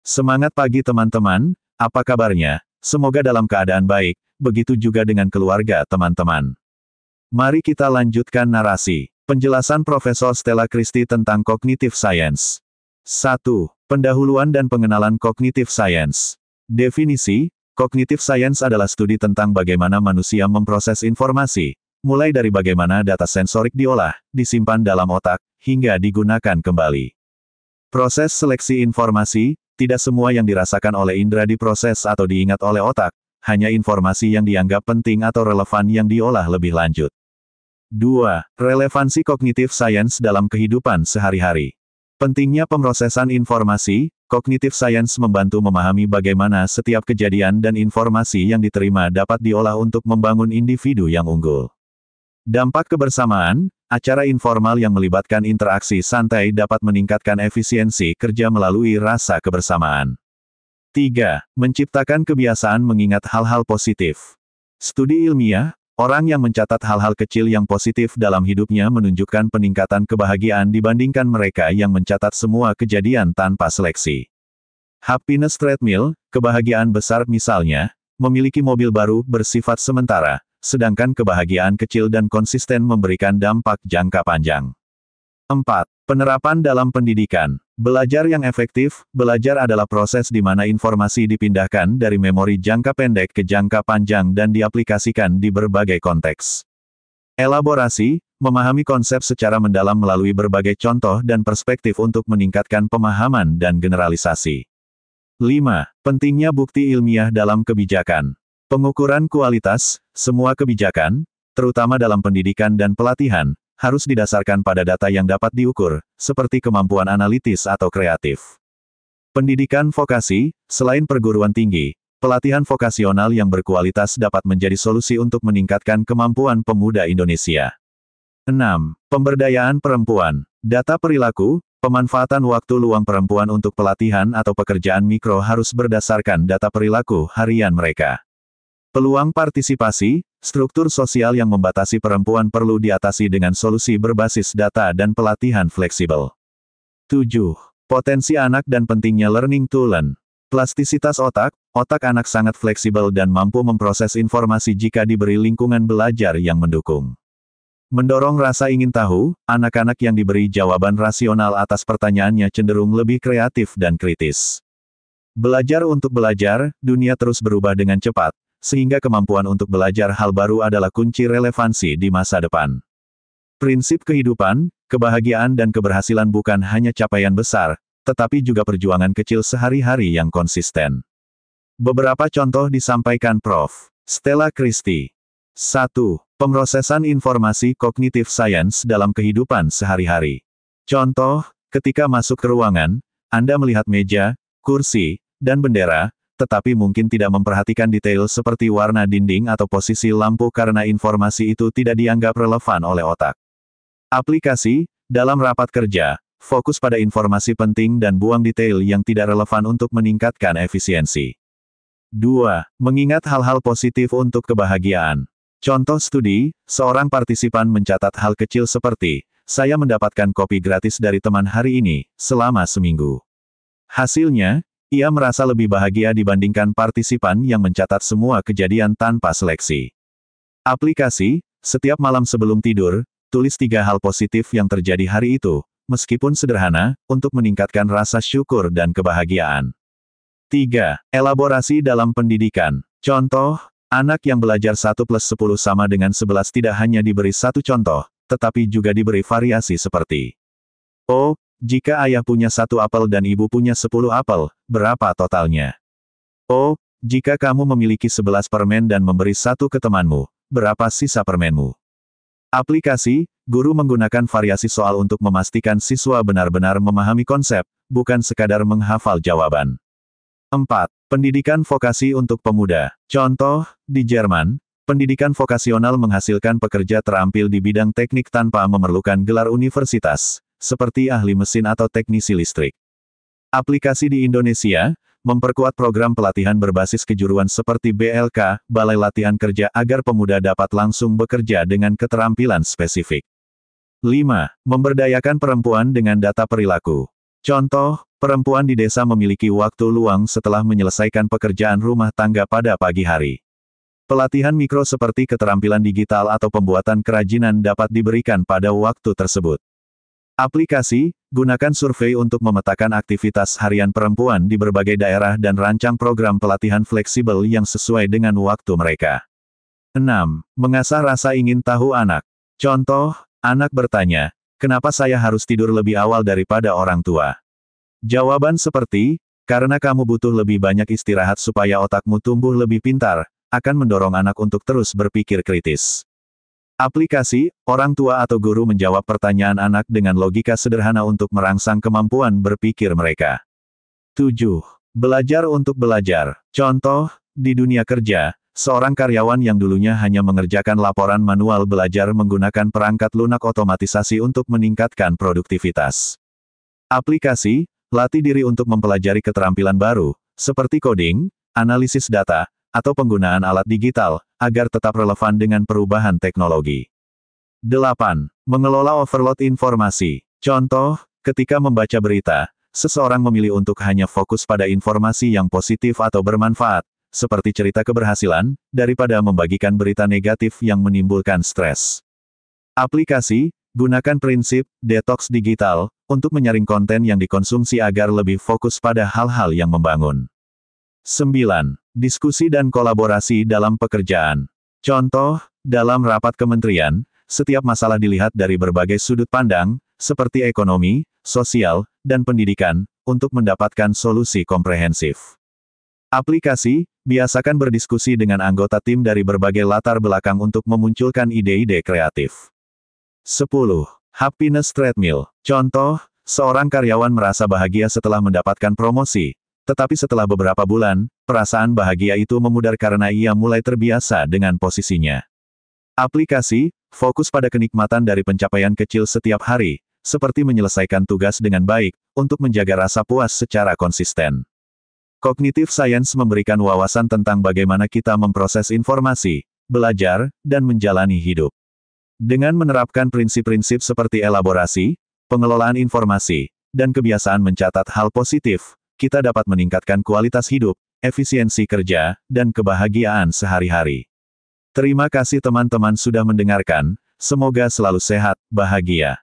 Semangat pagi teman-teman, apa kabarnya? Semoga dalam keadaan baik, begitu juga dengan keluarga teman-teman. Mari kita lanjutkan narasi. Penjelasan Profesor Stella Christie tentang Cognitive Science. 1. Pendahuluan dan pengenalan Cognitive Science. Definisi, Cognitive Science adalah studi tentang bagaimana manusia memproses informasi, mulai dari bagaimana data sensorik diolah, disimpan dalam otak, hingga digunakan kembali. Proses seleksi informasi, tidak semua yang dirasakan oleh indera diproses atau diingat oleh otak, hanya informasi yang dianggap penting atau relevan yang diolah lebih lanjut. 2. Relevansi Cognitive Science dalam kehidupan sehari-hari. Pentingnya pemrosesan informasi, Cognitive Science membantu memahami bagaimana setiap kejadian dan informasi yang diterima dapat diolah untuk membangun individu yang unggul. Dampak kebersamaan, acara informal yang melibatkan interaksi santai dapat meningkatkan efisiensi kerja melalui rasa kebersamaan. 3. Menciptakan kebiasaan mengingat hal-hal positif. Studi ilmiah, orang yang mencatat hal-hal kecil yang positif dalam hidupnya menunjukkan peningkatan kebahagiaan dibandingkan mereka yang mencatat semua kejadian tanpa seleksi. Happiness treadmill, kebahagiaan besar misalnya, memiliki mobil baru bersifat sementara, sedangkan kebahagiaan kecil dan konsisten memberikan dampak jangka panjang. 4. Penerapan dalam pendidikan. Belajar yang efektif, belajar adalah proses di mana informasi dipindahkan dari memori jangka pendek ke jangka panjang dan diaplikasikan di berbagai konteks. Elaborasi, memahami konsep secara mendalam melalui berbagai contoh dan perspektif untuk meningkatkan pemahaman dan generalisasi. 5. Pentingnya bukti ilmiah dalam kebijakan. Pengukuran kualitas, semua kebijakan, terutama dalam pendidikan dan pelatihan, harus didasarkan pada data yang dapat diukur, seperti kemampuan analitis atau kreatif. Pendidikan vokasi, selain perguruan tinggi, pelatihan vokasional yang berkualitas dapat menjadi solusi untuk meningkatkan kemampuan pemuda Indonesia. 6. Pemberdayaan perempuan. Data perilaku, pemanfaatan waktu luang perempuan untuk pelatihan atau pekerjaan mikro harus berdasarkan data perilaku harian mereka. Peluang partisipasi, struktur sosial yang membatasi perempuan perlu diatasi dengan solusi berbasis data dan pelatihan fleksibel. 7. Potensi anak dan pentingnya learning to learn. Plastisitas otak, otak anak sangat fleksibel dan mampu memproses informasi jika diberi lingkungan belajar yang mendukung. Mendorong rasa ingin tahu, anak-anak yang diberi jawaban rasional atas pertanyaannya cenderung lebih kreatif dan kritis. Belajar untuk belajar, dunia terus berubah dengan cepat, sehingga kemampuan untuk belajar hal baru adalah kunci relevansi di masa depan. Prinsip kehidupan, kebahagiaan dan keberhasilan bukan hanya capaian besar, tetapi juga perjuangan kecil sehari-hari yang konsisten. Beberapa contoh disampaikan Prof. Stella Christie. 1. Pemrosesan informasi Cognitive Science dalam kehidupan sehari-hari. Contoh, ketika masuk ke ruangan, Anda melihat meja, kursi, dan bendera, tetapi mungkin tidak memperhatikan detail seperti warna dinding atau posisi lampu karena informasi itu tidak dianggap relevan oleh otak. Aplikasi, dalam rapat kerja, fokus pada informasi penting dan buang detail yang tidak relevan untuk meningkatkan efisiensi. 2. Mengingat hal-hal positif untuk kebahagiaan. Contoh studi, seorang partisipan mencatat hal kecil seperti, saya mendapatkan kopi gratis dari teman hari ini, selama seminggu. Hasilnya, ia merasa lebih bahagia dibandingkan partisipan yang mencatat semua kejadian tanpa seleksi. Aplikasi, setiap malam sebelum tidur, tulis 3 hal positif yang terjadi hari itu, meskipun sederhana, untuk meningkatkan rasa syukur dan kebahagiaan. 3. Elaborasi dalam pendidikan. Contoh, anak yang belajar 1+10 sama dengan 11 tidak hanya diberi satu contoh, tetapi juga diberi variasi seperti, oh, jika ayah punya 1 apel dan ibu punya 10 apel, berapa totalnya? Oh, jika kamu memiliki 11 permen dan memberi 1 ke temanmu, berapa sisa permenmu? Aplikasi, guru menggunakan variasi soal untuk memastikan siswa benar-benar memahami konsep, bukan sekadar menghafal jawaban. 4. Pendidikan vokasi untuk pemuda. Contoh, di Jerman, pendidikan vokasional menghasilkan pekerja terampil di bidang teknik tanpa memerlukan gelar universitas, seperti ahli mesin atau teknisi listrik. Aplikasi di Indonesia, memperkuat program pelatihan berbasis kejuruan seperti BLK, Balai Latihan Kerja agar pemuda dapat langsung bekerja dengan keterampilan spesifik. 5. Memberdayakan perempuan dengan data perilaku. Contoh, Perempuan di desa memiliki waktu luang setelah menyelesaikan pekerjaan rumah tangga pada pagi hari. Pelatihan mikro seperti keterampilan digital atau pembuatan kerajinan dapat diberikan pada waktu tersebut. Aplikasi, gunakan survei untuk memetakan aktivitas harian perempuan di berbagai daerah dan rancang program pelatihan fleksibel yang sesuai dengan waktu mereka. 6. Mengasah rasa ingin tahu anak. Contoh, anak bertanya, "Kenapa saya harus tidur lebih awal daripada orang tua?" Jawaban seperti, "Karena kamu butuh lebih banyak istirahat supaya otakmu tumbuh lebih pintar," akan mendorong anak untuk terus berpikir kritis. Aplikasi, orang tua atau guru menjawab pertanyaan anak dengan logika sederhana untuk merangsang kemampuan berpikir mereka. 7. Belajar untuk belajar. Contoh, di dunia kerja, seorang karyawan yang dulunya hanya mengerjakan laporan manual belajar menggunakan perangkat lunak otomatisasi untuk meningkatkan produktivitas. Aplikasi, latih diri untuk mempelajari keterampilan baru, seperti coding, analisis data, atau penggunaan alat digital, agar tetap relevan dengan perubahan teknologi. 8. Mengelola overload informasi. Contoh, ketika membaca berita, seseorang memilih untuk hanya fokus pada informasi yang positif atau bermanfaat, seperti cerita keberhasilan, daripada membagikan berita negatif yang menimbulkan stres. Aplikasi, gunakan prinsip detox digital untuk menyaring konten yang dikonsumsi agar lebih fokus pada hal-hal yang membangun. 9. Diskusi dan kolaborasi dalam pekerjaan. Contoh, dalam rapat kementerian, setiap masalah dilihat dari berbagai sudut pandang, seperti ekonomi, sosial, dan pendidikan, untuk mendapatkan solusi komprehensif. Aplikasi, biasakan berdiskusi dengan anggota tim dari berbagai latar belakang untuk memunculkan ide-ide kreatif. 10. Happiness Treadmill. Contoh, seorang karyawan merasa bahagia setelah mendapatkan promosi, tetapi setelah beberapa bulan, perasaan bahagia itu memudar karena ia mulai terbiasa dengan posisinya. Aplikasi, fokus pada kenikmatan dari pencapaian kecil setiap hari, seperti menyelesaikan tugas dengan baik, untuk menjaga rasa puas secara konsisten. Cognitive Science memberikan wawasan tentang bagaimana kita memproses informasi, belajar, dan menjalani hidup. Dengan menerapkan prinsip-prinsip seperti elaborasi, pengelolaan informasi, dan kebiasaan mencatat hal positif, kita dapat meningkatkan kualitas hidup, efisiensi kerja, dan kebahagiaan sehari-hari. Terima kasih teman-teman sudah mendengarkan, semoga selalu sehat, bahagia.